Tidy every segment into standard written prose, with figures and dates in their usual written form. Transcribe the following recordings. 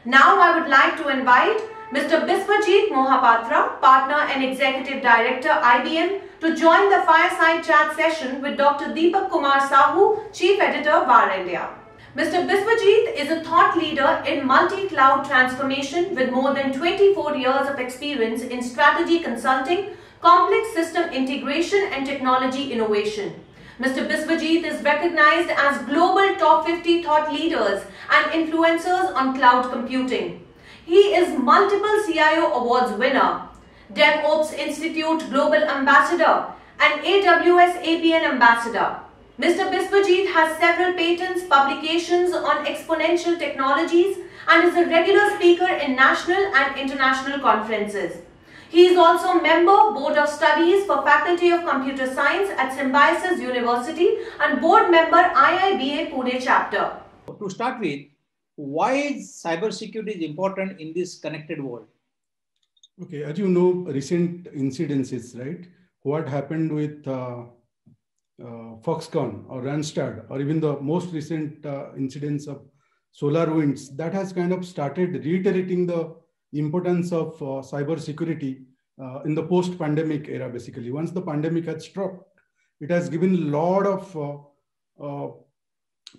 Now I would like to invite Mr. Biswajit Mohapatra, Partner and Executive Director IBM, to join the fireside chat session with Dr. Deepak Kumar Sahu, Chief Editor, VAR India. Mr. Biswajit is a thought leader in multi-cloud transformation with more than 24 years of experience in strategy consulting, complex system integration and technology innovation. Mr. Biswajit is recognized as global top 50 thought leaders and influencers on cloud computing. He is multiple CIO awards winner, DevOps Institute Global Ambassador and AWS APN Ambassador. Mr. Biswajit has several patents, publications on exponential technologies and is a regular speaker in national and international conferences. He is also member Board of Studies for Faculty of Computer Science at Symbiosis University and board member IIBA Pune chapter. To start with, why is cybersecurity important in this connected world? Okay, as you know, recent incidences, right? What happened with Foxconn or Randstad, or even the most recent incidents of SolarWinds, that has kind of started reiterating the importance of cybersecurity in the post-pandemic era, basically. Once the pandemic had struck, it has given a lot of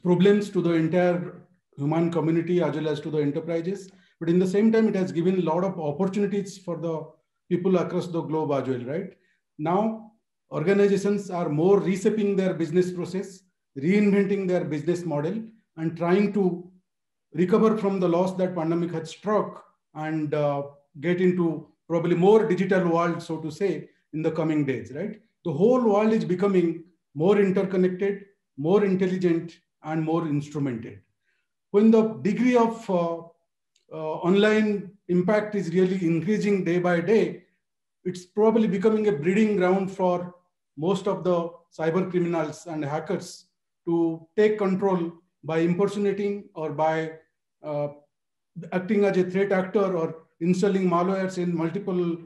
problems to the entire human community as well as to the enterprises. But in the same time, it has given a lot of opportunities for the people across the globe as well, right? Now, organizations are more reshaping their business process, reinventing their business model, and trying to recover from the loss that pandemic had struck and get into probably more digital world, so to say, in the coming days, right? The whole world is becoming more interconnected, more intelligent, and more instrumented. When the degree of online impact is really increasing day by day, it's probably becoming a breeding ground for most of the cyber criminals and hackers to take control by impersonating or by acting as a threat actor or installing malwares in multiple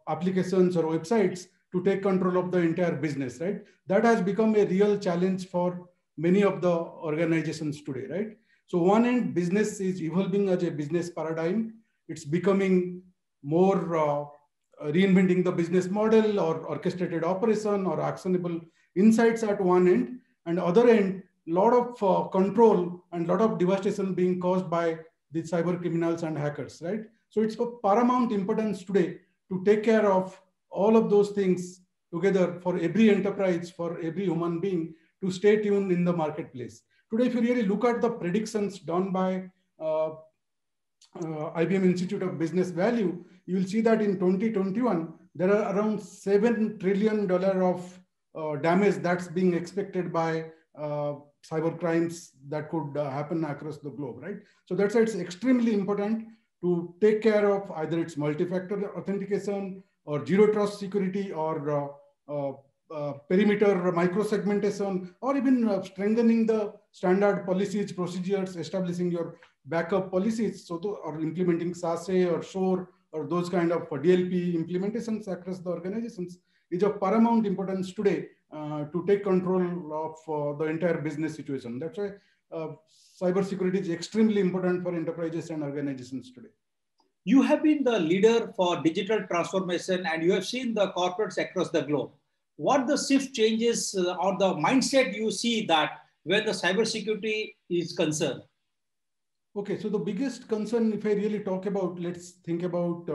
applications or websites to take control of the entire business, right? That has become a real challenge for many of the organizations today, right? So one end, business is evolving as a business paradigm. It's becoming more reinventing the business model or orchestrated operation or actionable insights at one end, and other end, a lot of control and a lot of devastation being caused by the cyber criminals and hackers, right? So it's of paramount importance today to take care of all of those things together for every enterprise, for every human being to stay tuned in the marketplace. Today, if you really look at the predictions done by IBM Institute of Business Value, you will see that in 2021, there are around $7 trillion of damage that's being expected by cyber crimes that could happen across the globe, right? So that's why it's extremely important to take care of either its multi-factor authentication or zero trust security or perimeter microsegmentation, or even strengthening the standard policies, procedures, establishing your backup policies, so or implementing SASE or SOAR or those kind of DLP implementations across the organizations is of paramount importance today to take control of the entire business situation. That's why cybersecurity is extremely important for enterprises and organizations today. You have been the leader for digital transformation and you have seen the corporates across the globe. What the shift changes or the mindset you see that where the cybersecurity is concerned? Okay, so the biggest concern, if I really talk about, let's think about,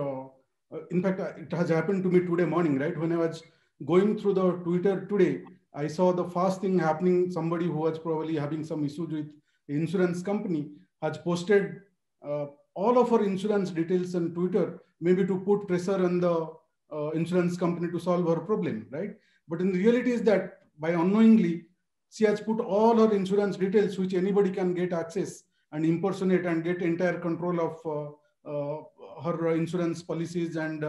in fact, it has happened to me today morning, right? When I was going through the Twitter today, I saw the first thing happening. Somebody who was probably having some issues with the insurance company has posted all of her insurance details on Twitter, maybe to put pressure on the insurance company to solve her problem, right? But in reality is that by unknowingly, she has put all her insurance details, which anybody can get access and impersonate and get entire control of her insurance policies and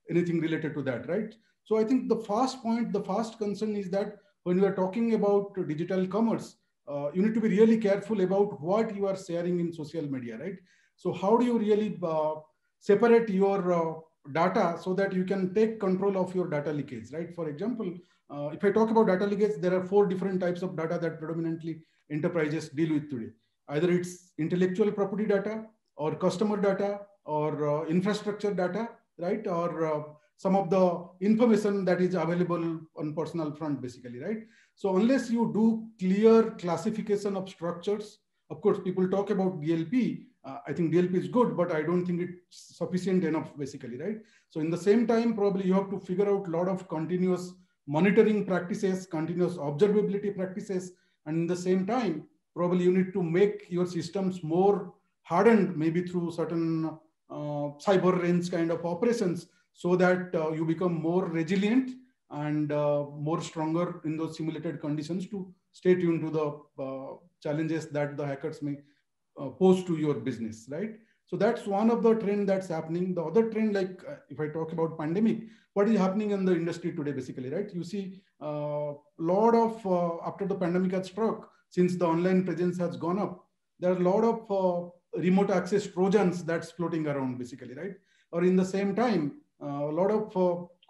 anything related to that, right? So I think the first point, the first concern is that when you are talking about digital commerce, you need to be really careful about what you are sharing in social media, right? So how do you really separate your data so that you can take control of your data leakage, right? For example, if I talk about data leakage, there are 4 different types of data that predominantly enterprises deal with today. Either it's intellectual property data, or customer data or infrastructure data, right? Or some of the information that is available on personal front, basically, right? So unless you do clear classification of structures, of course, people talk about DLP. I think DLP is good, but I don't think it's sufficient enough, basically, right? So in the same time, probably you have to figure out a lot of continuous monitoring practices, continuous observability practices, and in the same time, probably you need to make your systems more hardened, maybe through certain cyber range kind of operations, so that you become more resilient and more stronger in those simulated conditions to stay tuned to the challenges that the hackers may pose to your business, right? So that's one of the trend that's happening. The other trend, like if I talk about pandemic, what is happening in the industry today, basically, right? You see a lot of, after the pandemic has struck, since the online presence has gone up, there are a lot of remote access Trojans that's floating around, basically, right? Or in the same time, a lot of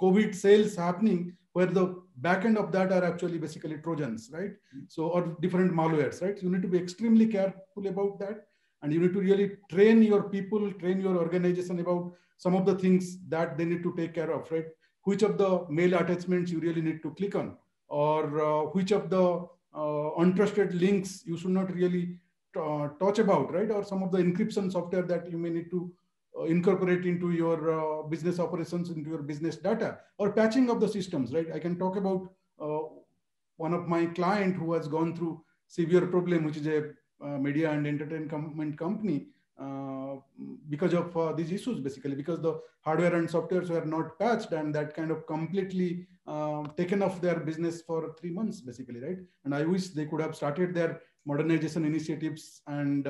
COVID sales happening where the back end of that are actually basically Trojans, right? So, or different malwares, right? So you need to be extremely careful about that. And you need to really train your people, train your organization about some of the things that they need to take care of, right? Which of the mail attachments you really need to click on, or which of the untrusted links you should not really touch about, right? Or some of the encryption software that you may need to incorporate into your business operations, into your business data, or patching of the systems, right? I can talk about one of my client who has gone through severe problem, which is a media and entertainment company, because of these issues, basically, because the hardware and softwares were not patched, and that kind of completely taken off their business for 3 months, basically, right? And I wish they could have started their modernization initiatives and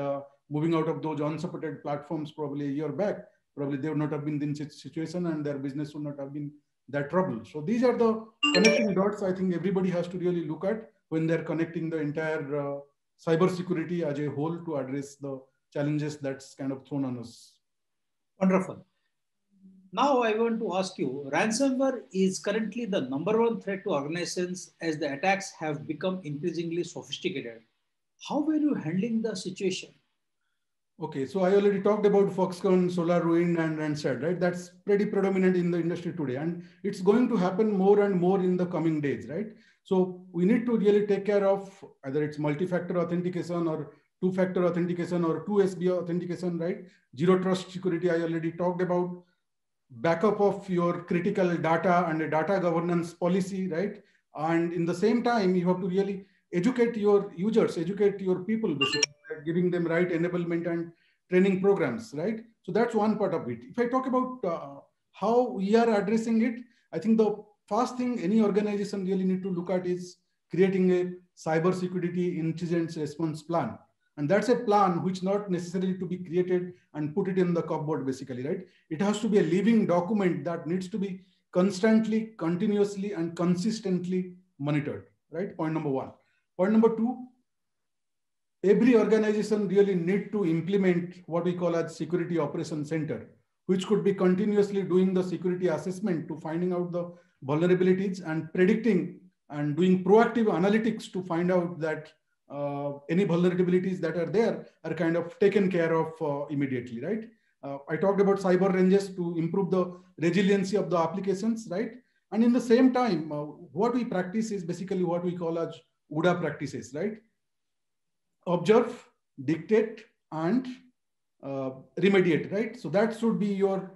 moving out of those unsupported platforms probably a year back. Probably they would not have been in this situation, and their business would not have been that trouble. So these are the connecting dots I think everybody has to really look at when they're connecting the entire cybersecurity as a whole to address the challenges that's kind of thrown on us. Wonderful. Now I want to ask you, ransomware is currently the #1 threat to organizations as the attacks have become increasingly sophisticated. How were you handling the situation? Okay, so I already talked about Foxconn, SolarWinds, and Randstad, right? That's pretty predominant in the industry today, and it's going to happen more and more in the coming days, right? So we need to really take care of either it's multi-factor authentication or two-factor authentication or 2SB authentication, right? Zero trust security, I already talked about. Backup of your critical data and a data governance policy, right? And in the same time, you have to really educate your users, educate your people, basically, giving them right enablement and training programs, right? So that's one part of it. If I talk about how we are addressing it, I think the first thing any organization really need to look at is creating a cybersecurity incident response plan. And that's a plan which not necessarily to be created and put it in the cupboard, basically, right? It has to be a living document that needs to be constantly, continuously, and consistently monitored, right? Point number one. Point number two, every organization really need to implement what we call as security operations center, which could be continuously doing the security assessment to finding out the vulnerabilities and predicting and doing proactive analytics to find out that any vulnerabilities that are there are kind of taken care of immediately, right? I talked about cyber ranges to improve the resiliency of the applications, right? And in the same time, what we practice is basically what we call as OODA practices, right? Observe, dictate, and remediate, right? So that should be your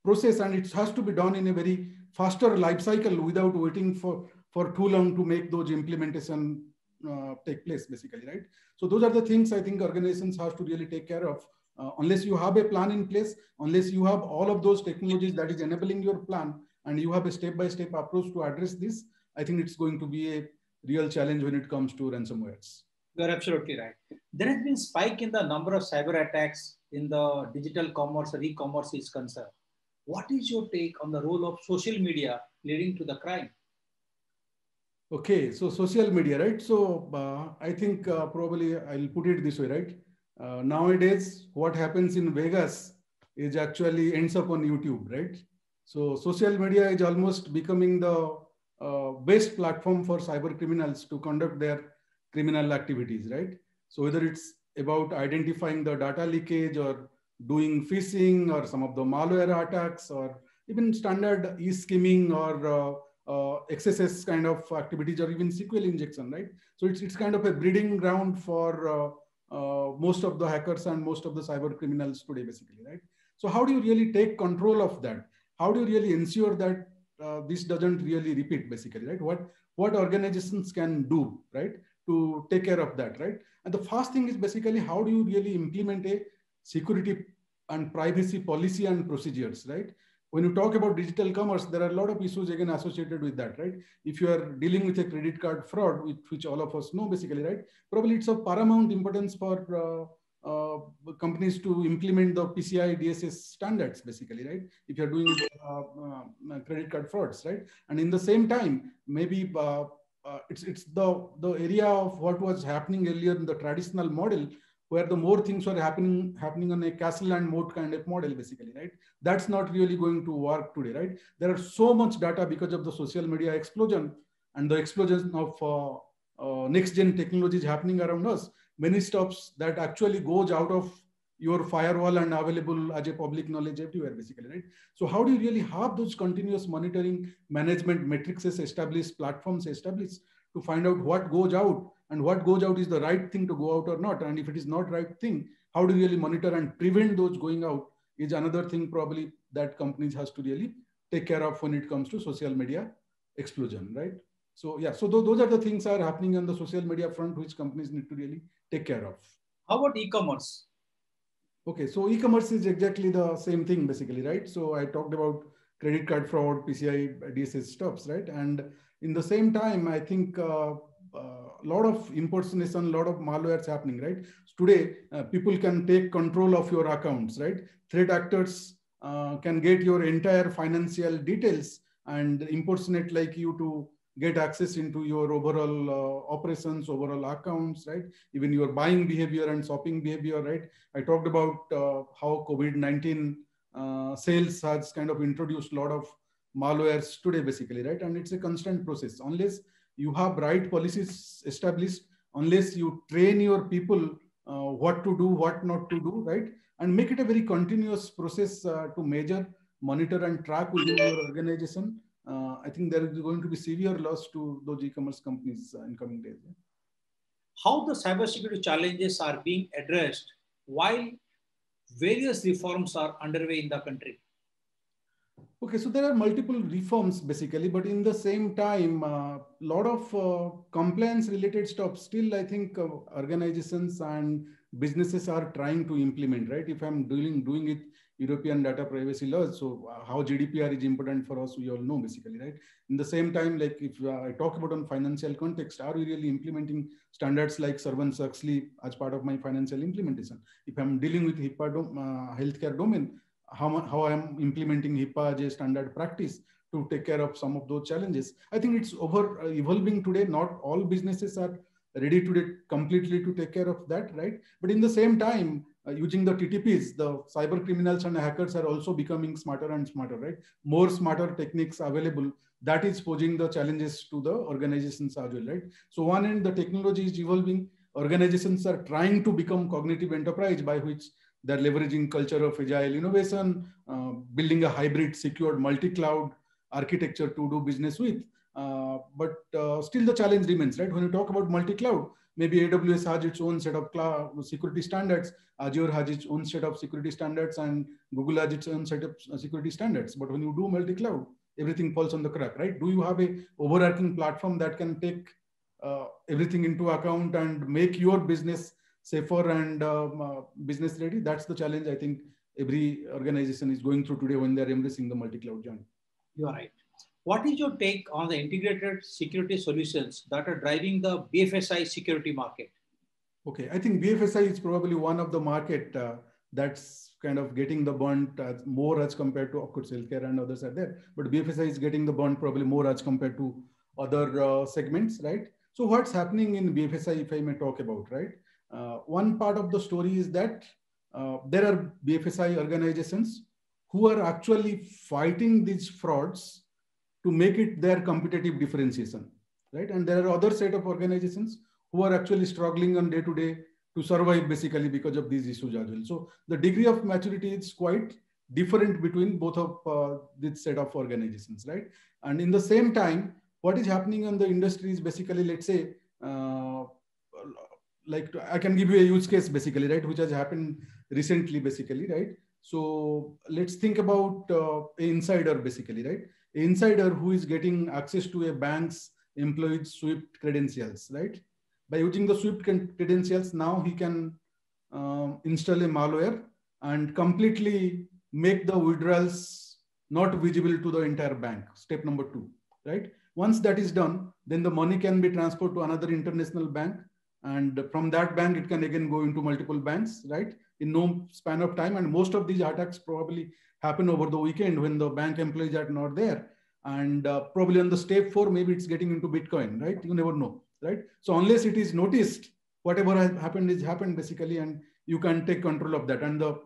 process, and it has to be done in a very faster life cycle without waiting for too long to make those implementation take place, basically, right? So those are the things I think organizations have to really take care of. Unless you have a plan in place, unless you have all of those technologies that is enabling your plan, and you have a step-by-step approach to address this, I think it's going to be a real challenge when it comes to ransomwares. You're absolutely right. There has been a spike in the number of cyber attacks in the digital commerce or e-commerce is concerned. What is your take on the role of social media leading to the crime? Okay, so social media, right? So I think probably I'll put it this way, right? Nowadays, what happens in Vegas is actually ends up on YouTube, right? So social media is almost becoming the best platform for cyber criminals to conduct their criminal activities, right? So whether it's about identifying the data leakage or doing phishing or some of the malware attacks or even standard e-skimming or XSS kind of activities or even SQL injection, right? So it's kind of a breeding ground for most of the hackers and most of the cyber criminals today, basically, right? So how do you really take control of that? How do you really ensure that this doesn't really repeat, basically, right? What organizations can do, right, to take care of that, right? And the first thing is basically how do you really implement a security and privacy policy and procedures, right? When you talk about digital commerce, there are a lot of issues again associated with that, right? If you are dealing with a credit card fraud, which all of us know basically, right? Probably it's of paramount importance for companies to implement the PCI DSS standards, basically, right? If you're doing credit card frauds, right? And in the same time, maybe it's the area of what was happening earlier in the traditional model, where the more things were happening on a castle and moat kind of model, basically, right? That's not really going to work today, right? There are so much data because of the social media explosion and the explosion of next gen technologies happening around us. Many stuffs that actually goes out of your firewall and available as a public knowledge everywhere, basically, right? So how do you really have those continuous monitoring management matrices established, platforms established to find out what goes out, and what goes out is the right thing to go out or not? And if it is not right thing, how do you really monitor and prevent those going out is another thing probably that companies has to really take care of when it comes to social media explosion, right? So yeah, so those are the things are happening on the social media front, which companies need to really take care of. How about e-commerce? Okay, so e-commerce is exactly the same thing, basically, right? So I talked about credit card fraud, PCI DSS stuffs, right? And in the same time, I think a lot of impersonation, a lot of malware is happening, right? So today, people can take control of your accounts, right? Threat actors can get your entire financial details and impersonate like you to get access into your overall operations, overall accounts, right? Even your buying behavior and shopping behavior, right? I talked about how COVID-19 sales has kind of introduced a lot of malwares today, basically, right? And it's a constant process. Unless you have right policies established, unless you train your people what to do, what not to do, right? And make it a very continuous process to measure, monitor, and track within your organization. I think there is going to be severe loss to those e-commerce companies in coming days. Yeah? How the cybersecurity challenges are being addressed while various reforms are underway in the country? Okay, so there are multiple reforms basically, but in the same time, a lot of compliance related stuff still, I think organizations and businesses are trying to implement, right? If I'm doing it European data privacy laws, so how GDPR is important for us, we all know, basically, right? In the same time, like if I talk about on financial context, are we really implementing standards like Sarbanes-Oxley as part of my financial implementation? If I'm dealing with HIPAA healthcare domain, how I'm implementing HIPAA as a standard practice to take care of some of those challenges. I think it's evolving today. Not all businesses are ready today completely to take care of that, right? But in the same time, using the TTPs, the cyber criminals and hackers are also becoming smarter and smarter, right? More smarter techniques available. That is posing the challenges to the organizations as well, right? So one end, the technology is evolving. Organizations are trying to become cognitive enterprise, by which they're leveraging culture of agile innovation, building a hybrid, secured, multi-cloud architecture to do business with. But still the challenge remains, right? When you talk about multi-cloud, maybe AWS has its own set of cloud security standards, Azure has its own set of security standards, and Google has its own set of security standards. But when you do multi-cloud, everything falls on the crack, right? Do you have a overarching platform that can take everything into account and make your business safer and business ready? That's the challenge I think every organization is going through today when they're embracing the multi-cloud journey. You are right. What is your take on the integrated security solutions that are driving the BFSI security market? Okay, I think BFSI is probably one of the market that's kind of getting the burnt more as compared to, of course, healthcare and others are there, but BFSI is getting the burnt probably more as compared to other segments, right? So what's happening in BFSI, if I may talk about, right? One part of the story is that there are BFSI organizations who are actually fighting these frauds to make it their competitive differentiation, right? And there are other set of organizations who are actually struggling on day-to-day to survive basically because of these issues as well. So the degree of maturity is quite different between both of this set of organizations, right? And in the same time, what is happening in the industry is basically, let's say, like I can give you a use case basically, right, which has happened recently basically, right? So let's think about an insider basically, right? An insider who is getting access to a bank's employees' SWIFT credentials, right? By using the SWIFT credentials, now he can install a malware and completely make the withdrawals not visible to the entire bank. Step number 2, right? Once that is done, then the money can be transferred to another international bank. And from that bank, it can again go into multiple banks, right? In no span of time. And most of these attacks probably happen over the weekend when the bank employees are not there. And probably on the step 4, maybe it's getting into Bitcoin, right? You never know, right? So unless it is noticed, whatever has happened is happened basically, and you can take control of that. And the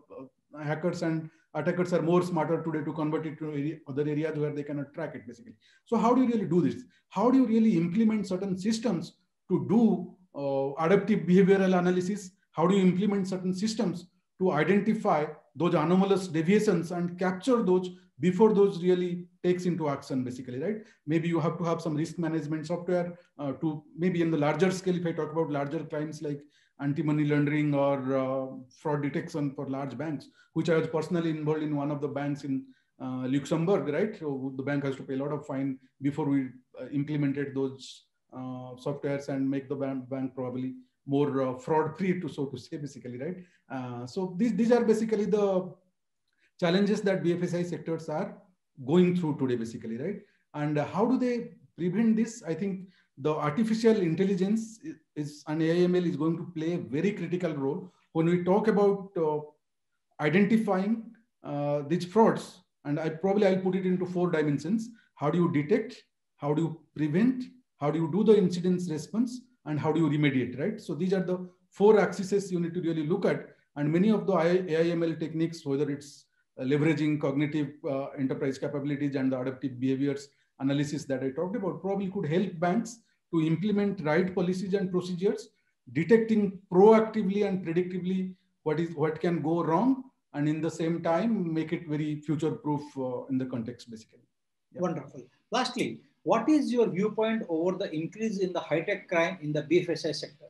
hackers and attackers are more smarter today to convert it to other areas where they cannot track it basically. So how do you really do this? How do you really implement certain systems to do adaptive behavioral analysis? How do you implement certain systems to identify those anomalous deviations and capture those before those really takes into action basically, right? Maybe you have to have some risk management software to maybe in the larger scale, if I talk about larger crimes like anti-money laundering or fraud detection for large banks, which I was personally involved in one of the banks in Luxembourg, right? So the bank has to pay a lot of fine before we implemented those softwares and make the bank probably more fraud-free, so to say, basically, right? So these are basically the challenges that BFSI sectors are going through today, basically, right? And how do they prevent this? I think the artificial intelligence and AIML is going to play a very critical role when we talk about identifying these frauds. And I'll put it into 4 dimensions. How do you detect? How do you prevent? How do you do the incident response? And how do you remediate, right? So these are the 4 axes you need to really look at. And many of the AIML techniques, whether it's leveraging cognitive enterprise capabilities and the adaptive behaviors analysis that I talked about, probably could help banks to implement right policies and procedures, detecting proactively and predictively what can go wrong, and in the same time make it very future-proof in the context, basically. Yeah. Wonderful. Lastly, what is your viewpoint over the increase in the high-tech crime in the BFSI sector?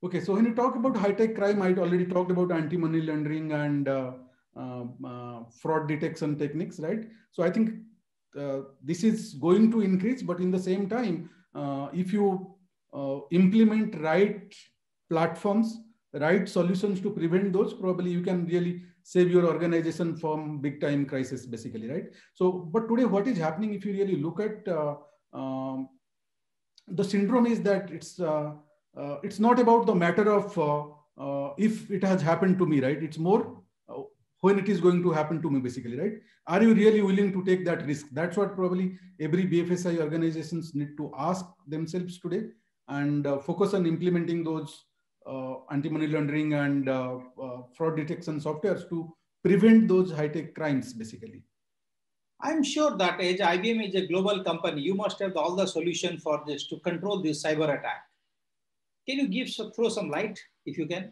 Okay, so when you talk about high-tech crime, I already talked about anti-money laundering and fraud detection techniques, right? So I think this is going to increase, but in the same time, if you implement right platforms, right solutions to prevent those, probably you can really save your organization from big time crisis, basically, right? So, but today what is happening, if you really look at the syndrome, is that it's not about the matter of if it has happened to me, right? It's more when it is going to happen to me, basically, right? Are you really willing to take that risk? That's what probably every BFSI organizations need to ask themselves today, and focus on implementing those anti-money laundering and fraud detection softwares to prevent those high-tech crimes, basically. I'm sure that as IBM is a global company, you must have all the solution for this to control this cyber attack. Can you throw some light if you can?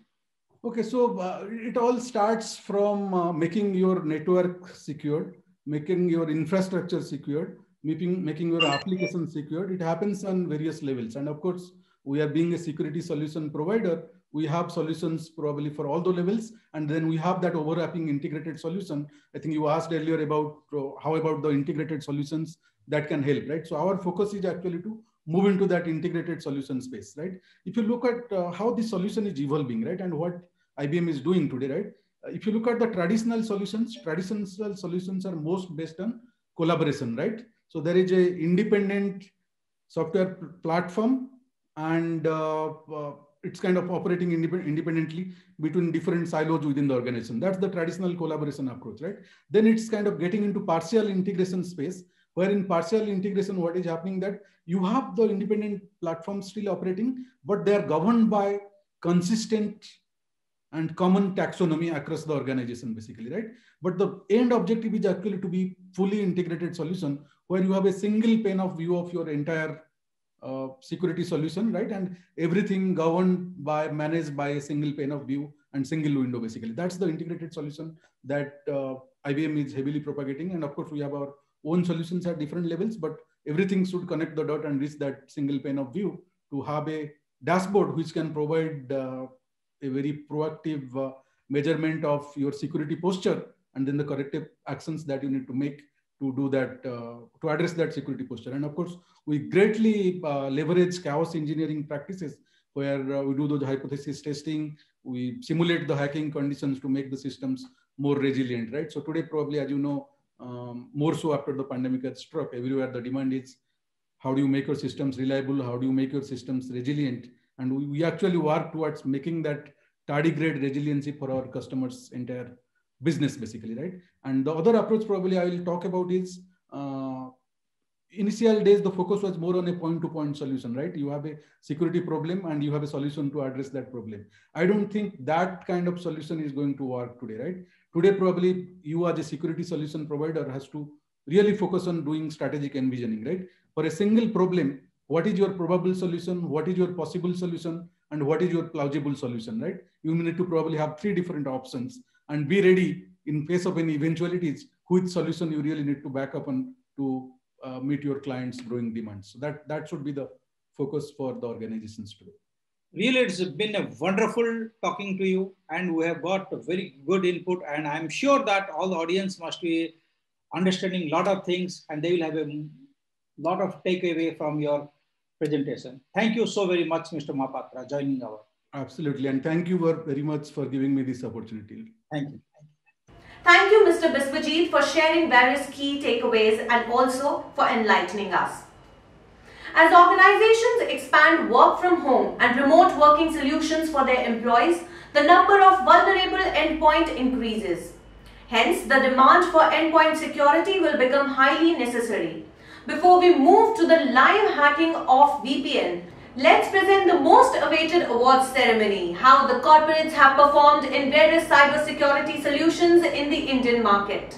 Okay, so it all starts from making your network secured, making your infrastructure secured, making your application secured. It happens on various levels. And of course, we are being a security solution provider. We have solutions probably for all the levels. And then we have that overlapping integrated solution. I think you asked earlier about how about the integrated solutions that can help, right? So our focus is actually to move into that integrated solution space, right? If you look at how the solution is evolving, right? And what IBM is doing today, right? If you look at the traditional solutions are most based on collaboration, right? So there is a independent software platform, and it's kind of operating independently between different silos within the organization. That's the traditional collaboration approach, right? Then it's kind of getting into partial integration space, where in partial integration, what is happening that you have the independent platforms still operating, but they are governed by consistent and common taxonomy across the organization, basically, right? But the end objective is actually to be fully integrated solution where you have a single pane of view of your entire security solution, right? And everything governed by, managed by a single pane of view and single window, basically. That's the integrated solution that IBM is heavily propagating. And of course, we have our own solutions at different levels, but everything should connect the dot and reach that single pane of view to have a dashboard which can provide a very proactive measurement of your security posture and then the corrective actions that you need to make to do that, to address that security posture. And of course, we greatly leverage chaos engineering practices where we do those hypothesis testing, we simulate the hacking conditions to make the systems more resilient, right? So today, probably, as you know, more so after the pandemic has struck, everywhere the demand is, how do you make your systems reliable? How do you make your systems resilient? And we actually work towards making that tardigrade resiliency for our customers' entire business, basically, right? And the other approach probably I will talk about is, initial days, the focus was more on a point-to-point solution, right? You have a security problem and you have a solution to address that problem. I don't think that kind of solution is going to work today, right? Today, probably you as a security solution provider has to really focus on doing strategic envisioning, right? For a single problem, what is your probable solution? What is your possible solution? And what is your plausible solution, right? You need to probably have 3 different options and be ready in case of any eventualities, which solution you really need to back up on to meet your clients' growing demands. So that should be the focus for the organizations today. Really, it's been a wonderful talking to you, and we have got a very good input, and I'm sure that all the audience must be understanding a lot of things and they will have a lot of takeaway from your presentation. Thank you so very much, Mr. Mohapatra, joining our. Absolutely, and thank you very much for giving me this opportunity. Thank you. Thank you, Mr. Biswajit, for sharing various key takeaways and also for enlightening us. As organizations expand work from home and remote working solutions for their employees, the number of vulnerable endpoints increases. Hence, the demand for endpoint security will become highly necessary. Before we move to the live hacking of VPN, let's present the most awaited awards ceremony, how the corporates have performed in various cybersecurity solutions in the Indian market.